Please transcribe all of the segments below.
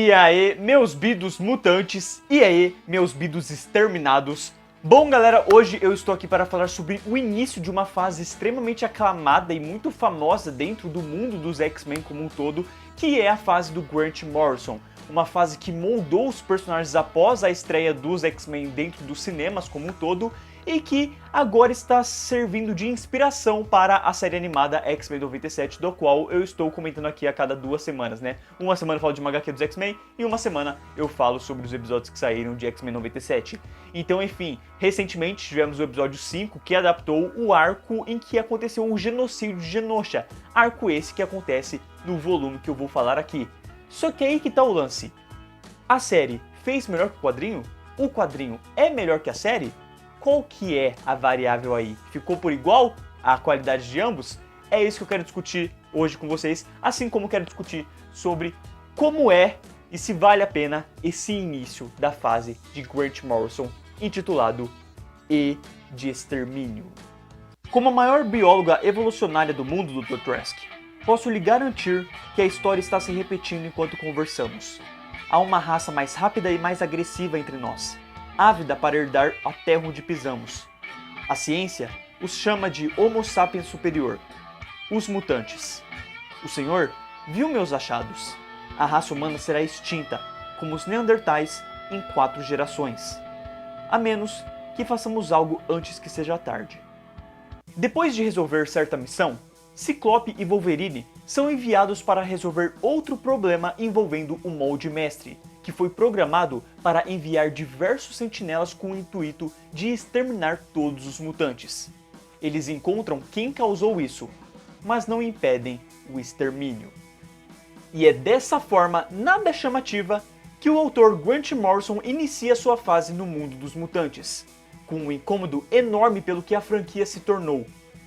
E aí, meus bidos mutantes, e aí, meus bidos exterminados. Bom galera, hoje eu estou aqui para falar sobre o início de uma fase extremamente aclamada e muito famosa dentro do mundo dos X-Men como um todo, que é a fase do Grant Morrison. Uma fase que moldou os personagens após a estreia dos X-Men dentro dos cinemas como um todo, e que agora está servindo de inspiração para a série animada X-Men 97, do qual eu estou comentando aqui a cada 2 semanas, né? Uma semana eu falo de uma HQ dos X-Men e uma semana eu falo sobre os episódios que saíram de X-Men 97. Então, enfim, recentemente tivemos o episódio 5, que adaptou o arco em que aconteceu o genocídio de Genosha. Arco esse que acontece no volume que eu vou falar aqui. Só que aí que tá o lance. A série fez melhor que o quadrinho? O quadrinho é melhor que a série? Qual que é a variável aí? Ficou por igual a qualidade de ambos? É isso que eu quero discutir hoje com vocês, assim como quero discutir sobre como é e se vale a pena esse início da fase de Grant Morrison, intitulado E de Extermínio. Como a maior bióloga evolucionária do mundo, Dr. Trask, posso lhe garantir que a história está se repetindo enquanto conversamos. Há uma raça mais rápida e mais agressiva entre nós, ávida para herdar a terra onde pisamos. A ciência os chama de Homo sapiens superior, os mutantes. O Senhor viu meus achados. A raça humana será extinta, como os Neandertais, em 4 gerações. A menos que façamos algo antes que seja tarde. Depois de resolver certa missão, Ciclope e Wolverine são enviados para resolver outro problema envolvendo o Molde Mestre, que foi programado para enviar diversos sentinelas com o intuito de exterminar todos os mutantes. Eles encontram quem causou isso, mas não impedem o extermínio. E é dessa forma nada chamativa que o autor Grant Morrison inicia sua fase no mundo dos mutantes, com um incômodo enorme pelo que a franquia se tornou.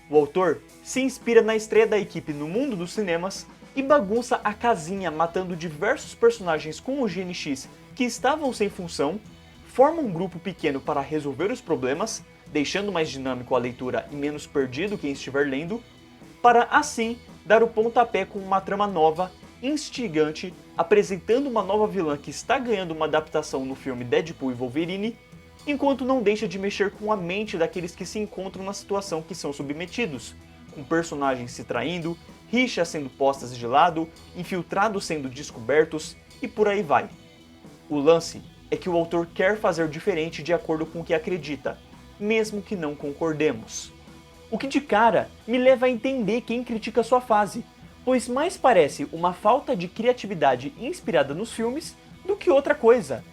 O autor se inspira na estreia da equipe no mundo dos cinemas e bagunça a casinha matando diversos personagens com o GNX que estavam sem função, forma um grupo pequeno para resolver os problemas, deixando mais dinâmico a leitura e menos perdido quem estiver lendo, para assim dar o pontapé com uma trama nova, instigante, apresentando uma nova vilã que está ganhando uma adaptação no filme Deadpool e Wolverine, enquanto não deixa de mexer com a mente daqueles que se encontram na situação que são submetidos, com personagens se traindo, rixas sendo postas de lado, infiltrados sendo descobertos e por aí vai. O lance é que o autor quer fazer diferente de acordo com o que acredita, mesmo que não concordemos. O que de cara me leva a entender quem critica sua fase, pois mais parece uma falta de criatividade inspirada nos filmes do que outra coisa.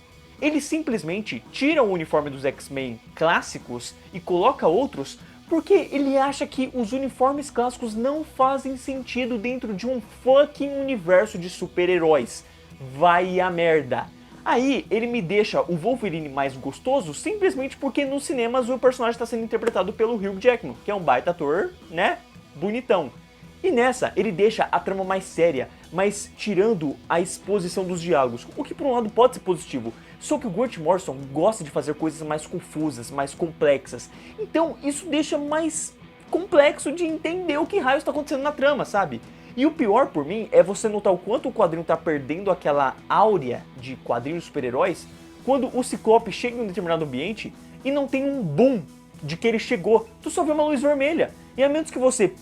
Ele simplesmente tira o uniforme dos X-Men clássicos e coloca outros porque ele acha que os uniformes clássicos não fazem sentido dentro de um fucking universo de super-heróis. Vai a merda. Aí ele me deixa o Wolverine mais gostoso simplesmente porque nos cinemas o personagem está sendo interpretado pelo Hugh Jackman, que é um baita ator, né? Bonitão. E nessa ele deixa a trama mais séria, mas tirando a exposição dos diálogos, o que por um lado pode ser positivo. Só que o Grant Morrison gosta de fazer coisas mais confusas, mais complexas. Então isso deixa mais complexo de entender o que raio está acontecendo na trama, sabe? E o pior por mim é você notar o quanto o quadrinho está perdendo aquela áurea de quadrinhos super-heróis quando o Ciclope chega em um determinado ambiente e não tem um boom de que ele chegou. Tu só vê uma luz vermelha. E a menos que você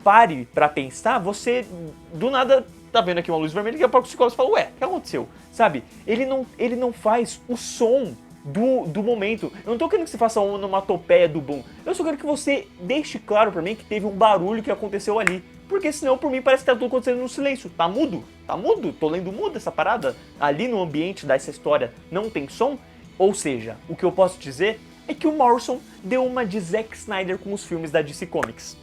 pare pra pensar, você do nada tá vendo aqui uma luz vermelha e daqui a pouco o Ciclope fala, ué, o que aconteceu? Sabe? Ele não faz o som do momento. Eu não tô querendo que você faça uma onomatopeia do boom. Eu só quero que você deixe claro pra mim que teve um barulho que aconteceu ali. Porque senão, por mim, parece que tá tudo acontecendo no silêncio. Tá mudo? Tá mudo? Tô lendo mudo essa parada? Ali no ambiente dessa história não tem som? Ou seja, o que eu posso dizer é que o Morrison deu uma de Zack Snyder com os filmes da DC Comics.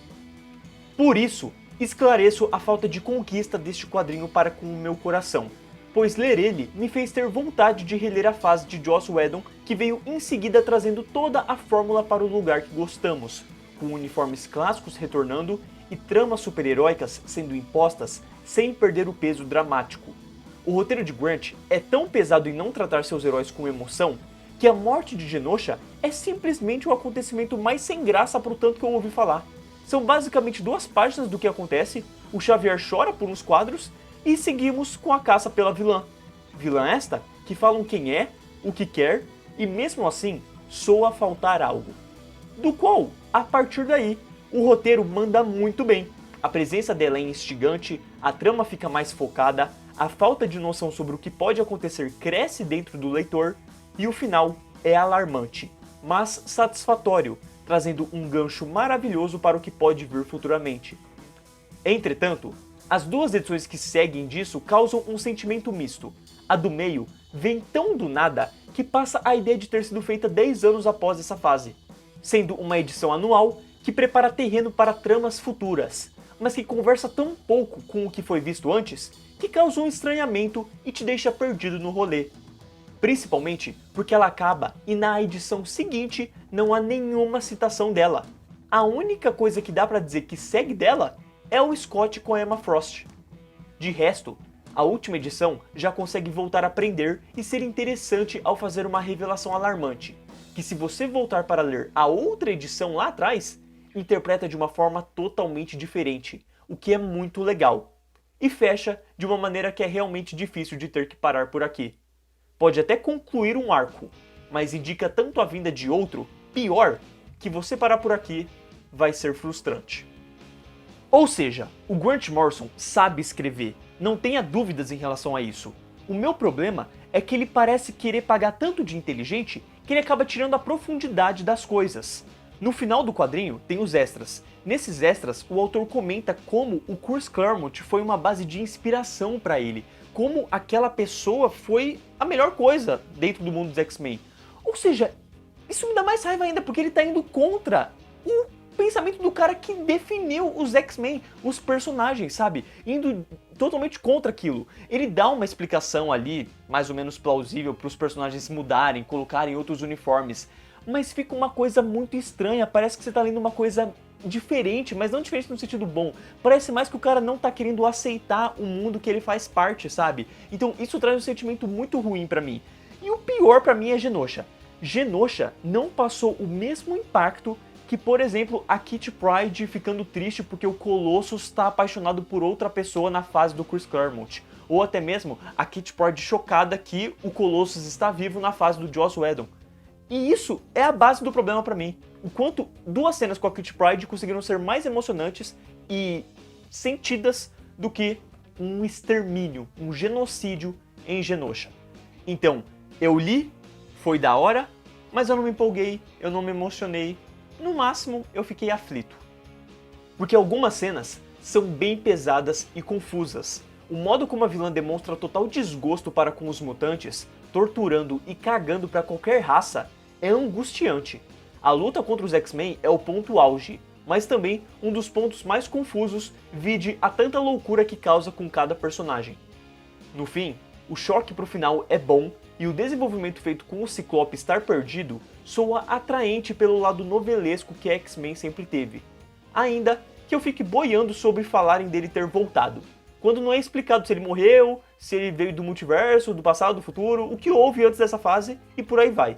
Por isso, esclareço a falta de conquista deste quadrinho para com o meu coração, pois ler ele me fez ter vontade de reler a fase de Joss Whedon, que veio em seguida trazendo toda a fórmula para o lugar que gostamos, com uniformes clássicos retornando e tramas super-heróicas sendo impostas sem perder o peso dramático. O roteiro de Grant é tão pesado em não tratar seus heróis com emoção, que a morte de Genosha é simplesmente o acontecimento mais sem graça pro tanto que eu ouvi falar. São basicamente 2 páginas do que acontece, o Xavier chora por uns quadros e seguimos com a caça pela vilã. vilã esta que falam quem é, o que quer e mesmo assim soa faltar algo. Do qual, a partir daí, o roteiro manda muito bem. A presença dela é instigante, a trama fica mais focada, a falta de noção sobre o que pode acontecer cresce dentro do leitor e o final é alarmante, mas satisfatório, trazendo um gancho maravilhoso para o que pode vir futuramente. Entretanto, as duas edições que seguem disso causam um sentimento misto. A do meio vem tão do nada que passa a ideia de ter sido feita 10 anos após essa fase, sendo uma edição anual que prepara terreno para tramas futuras, mas que conversa tão pouco com o que foi visto antes que causa um estranhamento e te deixa perdido no rolê. Principalmente porque ela acaba e na edição seguinte não há nenhuma citação dela. A única coisa que dá pra dizer que segue dela é o Scott com a Emma Frost. De resto, a última edição já consegue voltar a aprender e ser interessante ao fazer uma revelação alarmante, que se você voltar para ler a outra edição lá atrás, interpreta de uma forma totalmente diferente, o que é muito legal. E fecha de uma maneira que é realmente difícil de ter que parar por aqui. Pode até concluir um arco, mas indica tanto a vinda de outro, pior, que você parar por aqui vai ser frustrante. Ou seja, o Grant Morrison sabe escrever, não tenha dúvidas em relação a isso. O meu problema é que ele parece querer pagar tanto de inteligente que ele acaba tirando a profundidade das coisas. No final do quadrinho tem os extras. Nesses extras, o autor comenta como o Chris Claremont foi uma base de inspiração para ele, como aquela pessoa foi a melhor coisa dentro do mundo dos X-Men. Ou seja, isso me dá mais raiva ainda, porque ele tá indo contra o pensamento do cara que definiu os X-Men, os personagens, sabe? Indo totalmente contra aquilo. Ele dá uma explicação ali, mais ou menos plausível, para os personagens mudarem, colocarem outros uniformes, mas fica uma coisa muito estranha, parece que você tá lendo uma coisa diferente, mas não diferente no sentido bom. Parece mais que o cara não tá querendo aceitar o mundo que ele faz parte, sabe? Então isso traz um sentimento muito ruim pra mim. E o pior pra mim é Genosha. Genosha não passou o mesmo impacto que, por exemplo, a Kitty Pryde ficando triste porque o Colossus está apaixonado por outra pessoa na fase do Chris Claremont. Ou até mesmo a Kitty Pryde chocada que o Colossus está vivo na fase do Joss Whedon. E isso é a base do problema pra mim. O quanto duas cenas com a Kitty Pryde conseguiram ser mais emocionantes e sentidas do que um extermínio, um genocídio em Genosha. Então, eu li, foi da hora, mas eu não me empolguei, eu não me emocionei. No máximo, eu fiquei aflito. Porque algumas cenas são bem pesadas e confusas. O modo como a vilã demonstra total desgosto para com os mutantes, torturando e cagando para qualquer raça, é angustiante. A luta contra os X-Men é o ponto auge, mas também um dos pontos mais confusos, vide a tanta loucura que causa com cada personagem. No fim, o choque pro final é bom e o desenvolvimento feito com o Ciclope estar perdido soa atraente pelo lado novelesco que a X-Men sempre teve. Ainda que eu fique boiando sobre falarem dele ter voltado, quando não é explicado se ele morreu, se ele veio do multiverso, do passado, do futuro, o que houve antes dessa fase e por aí vai.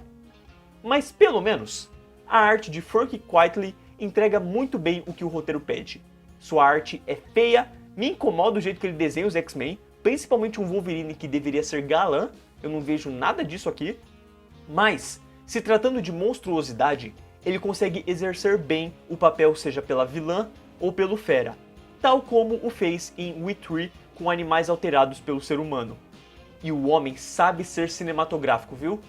Mas pelo menos, a arte de Frank Quitely entrega muito bem o que o roteiro pede. Sua arte é feia, me incomoda o jeito que ele desenha os X-Men, principalmente um Wolverine que deveria ser galã, eu não vejo nada disso aqui. Mas, se tratando de monstruosidade, ele consegue exercer bem o papel seja pela vilã ou pelo fera, tal como o fez em We Three com animais alterados pelo ser humano. E o homem sabe ser cinematográfico, viu?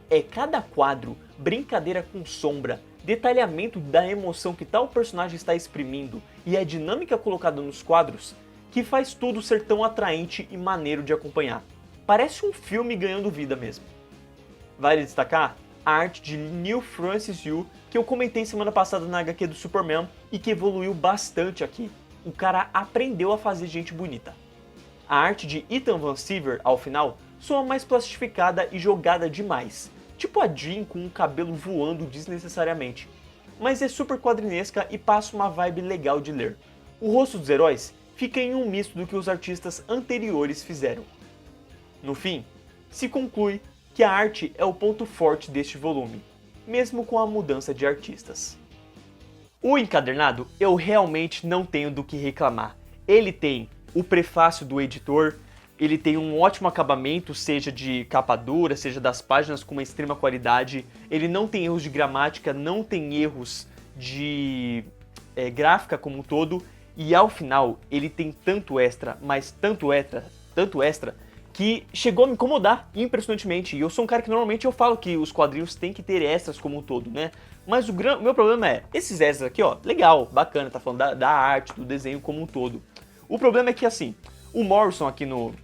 É cada quadro, brincadeira com sombra, detalhamento da emoção que tal personagem está exprimindo e a dinâmica colocada nos quadros que faz tudo ser tão atraente e maneiro de acompanhar. Parece um filme ganhando vida mesmo. Vale destacar a arte de Neil Francis Yu, que eu comentei semana passada na HQ do Superman e que evoluiu bastante aqui. O cara aprendeu a fazer gente bonita. A arte de Ethan Van Sciver, ao final, soa mais plastificada e jogada demais, tipo a Jean com o cabelo voando desnecessariamente. Mas é super quadrinesca e passa uma vibe legal de ler. O rosto dos heróis fica em um misto do que os artistas anteriores fizeram. No fim, se conclui que a arte é o ponto forte deste volume, mesmo com a mudança de artistas. O encadernado eu realmente não tenho do que reclamar. Ele tem o prefácio do editor, ele tem um ótimo acabamento, seja de capa dura, seja das páginas com uma extrema qualidade. Ele não tem erros de gramática, não tem erros de gráfica como um todo. E ao final, ele tem tanto extra, mas tanto extra, que chegou a me incomodar impressionantemente. E eu sou um cara que normalmente eu falo que os quadrinhos têm que ter extras como um todo, né? Mas o meu problema é, esses extras aqui, ó, legal, bacana, tá falando da arte, do desenho como um todo. O problema é que, assim, o Morrison aqui no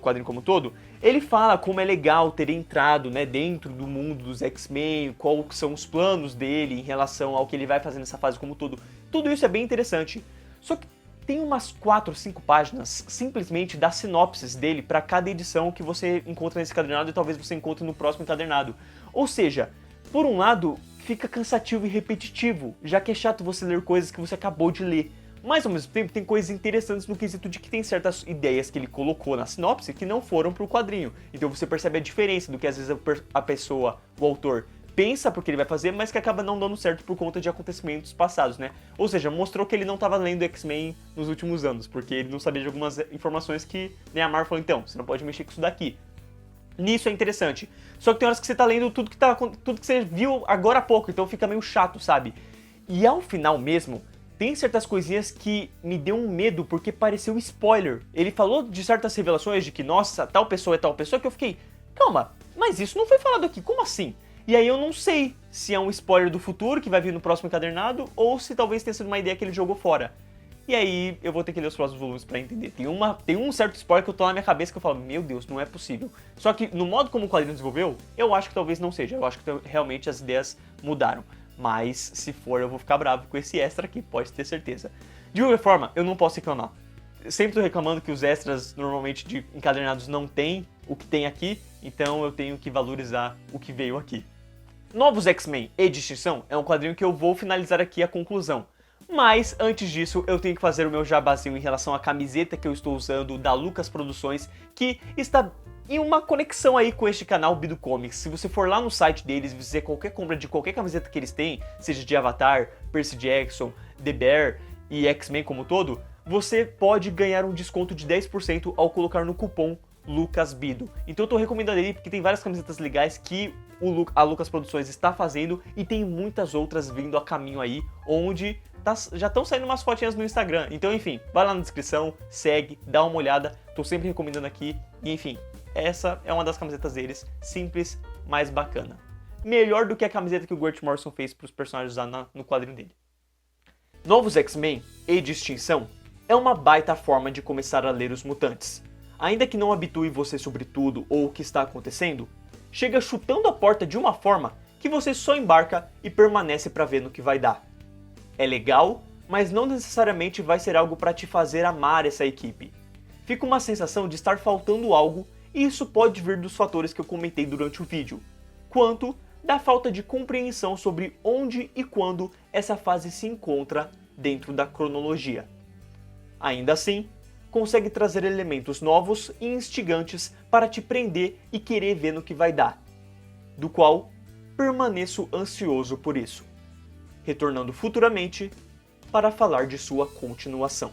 quadrinho como um todo, ele fala como é legal ter entrado, né, dentro do mundo dos X-Men, quais são os planos dele em relação ao que ele vai fazer nessa fase como um todo. Tudo isso é bem interessante. Só que tem umas 4 ou 5 páginas simplesmente das sinopses dele para cada edição que você encontra nesse encadernado e talvez você encontre no próximo encadernado. Ou seja, por um lado, fica cansativo e repetitivo, já que é chato você ler coisas que você acabou de ler. Mas ao mesmo tempo tem coisas interessantes no quesito de que tem certas ideias que ele colocou na sinopse que não foram pro quadrinho. Então você percebe a diferença do que às vezes a pessoa, o autor, pensa porque ele vai fazer, mas que acaba não dando certo por conta de acontecimentos passados, né? Ou seja, mostrou que ele não estava lendo X-Men nos últimos anos, porque ele não sabia de algumas informações que nem a Marvel falou, então, você não pode mexer com isso daqui. Nisso é interessante. Só que tem horas que você tá lendo tudo que você viu agora há pouco, então fica meio chato, sabe? E ao final mesmo, tem certas coisinhas que me deu um medo porque pareceu spoiler. Ele falou de certas revelações de que, nossa, tal pessoa é tal pessoa, que eu fiquei, calma, mas isso não foi falado aqui, como assim? E aí eu não sei se é um spoiler do futuro que vai vir no próximo encadernado ou se talvez tenha sido uma ideia que ele jogou fora. E aí eu vou ter que ler os próximos volumes pra entender. Tem um certo spoiler que eu tô na minha cabeça que eu falo, meu Deus, não é possível. Só que no modo como o quadrinho desenvolveu, eu acho que talvez não seja. Eu acho que realmente as ideias mudaram. Mas se for, eu vou ficar bravo com esse extra aqui, pode ter certeza. De qualquer forma, eu não posso reclamar. Eu sempre tô reclamando que os extras normalmente de encadernados não tem o que tem aqui, então eu tenho que valorizar o que veio aqui. Novos X-Men e de Extinção é um quadrinho que eu vou finalizar aqui a conclusão. Mas, antes disso, eu tenho que fazer o meu jabazinho em relação à camiseta que eu estou usando da Lucas Produções, que está em uma conexão aí com este canal Bido Comics. Se você for lá no site deles e fizer qualquer compra de qualquer camiseta que eles têm, seja de Avatar, Percy Jackson, The Bear e X-Men como um todo, você pode ganhar um desconto de 10% ao colocar no cupom LucasBido. Então eu tô recomendando ele porque tem várias camisetas legais que a Lucas Produções está fazendo e tem muitas outras vindo a caminho aí, onde já estão saindo umas fotinhas no Instagram. Então, enfim, vai lá na descrição, segue, dá uma olhada. Tô sempre recomendando aqui. E, enfim, essa é uma das camisetas deles. Simples, mas bacana. Melhor do que a camiseta que o Grant Morrison fez para os personagens lá no quadrinho dele. Novos X-Men e de Extinção é uma baita forma de começar a ler os mutantes. Ainda que não habitue você sobre tudo ou o que está acontecendo, chega chutando a porta de uma forma que você só embarca e permanece para ver no que vai dar. É legal, mas não necessariamente vai ser algo para te fazer amar essa equipe. Fica uma sensação de estar faltando algo e isso pode vir dos fatores que eu comentei durante o vídeo, quanto da falta de compreensão sobre onde e quando essa fase se encontra dentro da cronologia. Ainda assim, consegue trazer elementos novos e instigantes para te prender e querer ver no que vai dar, do qual permaneço ansioso por isso, retornando futuramente para falar de sua continuação.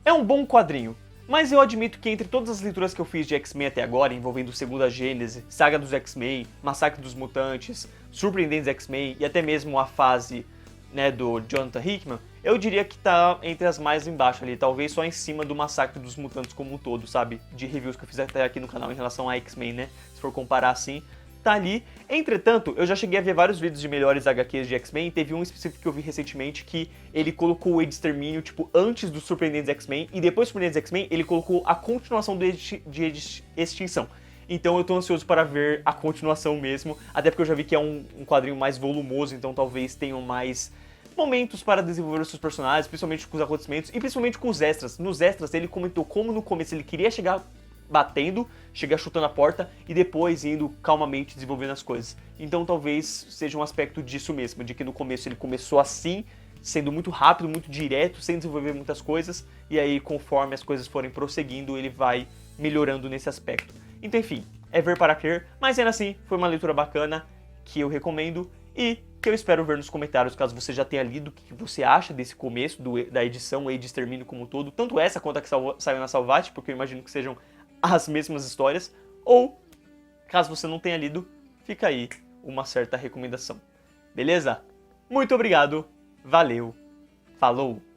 É um bom quadrinho, mas eu admito que entre todas as leituras que eu fiz de X-Men até agora, envolvendo Segunda Gênese, Saga dos X-Men, Massacre dos Mutantes, Surpreendentes X-Men e até mesmo a fase, né, do Jonathan Hickman, eu diria que tá entre as mais embaixo ali, talvez só em cima do Massacre dos Mutantes como um todo, sabe? De reviews que eu fiz até aqui no canal em relação a X-Men, né? Se for comparar assim, tá ali. Entretanto, eu já cheguei a ver vários vídeos de melhores HQs de X-Men, e teve um específico que eu vi recentemente que ele colocou o Extermínio, tipo, antes dos Surpreendentes X-Men, e depois dos Surpreendentes X-Men, ele colocou a continuação de Extinção. Então eu tô ansioso para ver a continuação mesmo, até porque eu já vi que é um quadrinho mais volumoso, então talvez tenham mais momentos para desenvolver os seus personagens, principalmente com os acontecimentos e principalmente com os extras. Nos extras ele comentou como no começo ele queria chegar batendo, chegar chutando a porta e depois indo calmamente desenvolvendo as coisas. Então talvez seja um aspecto disso mesmo, de que no começo ele começou assim, sendo muito rápido, muito direto, sem desenvolver muitas coisas, e aí conforme as coisas forem prosseguindo ele vai melhorando nesse aspecto. Então enfim, é ver para crer, mas ainda assim foi uma leitura bacana que eu recomendo. e que eu espero ver nos comentários, caso você já tenha lido, o que você acha desse começo da edição aí de Extermínio como um todo, tanto essa quanto a que saiu na Salvat, porque eu imagino que sejam as mesmas histórias, ou, caso você não tenha lido, fica aí uma certa recomendação. Beleza? Muito obrigado, valeu, falou!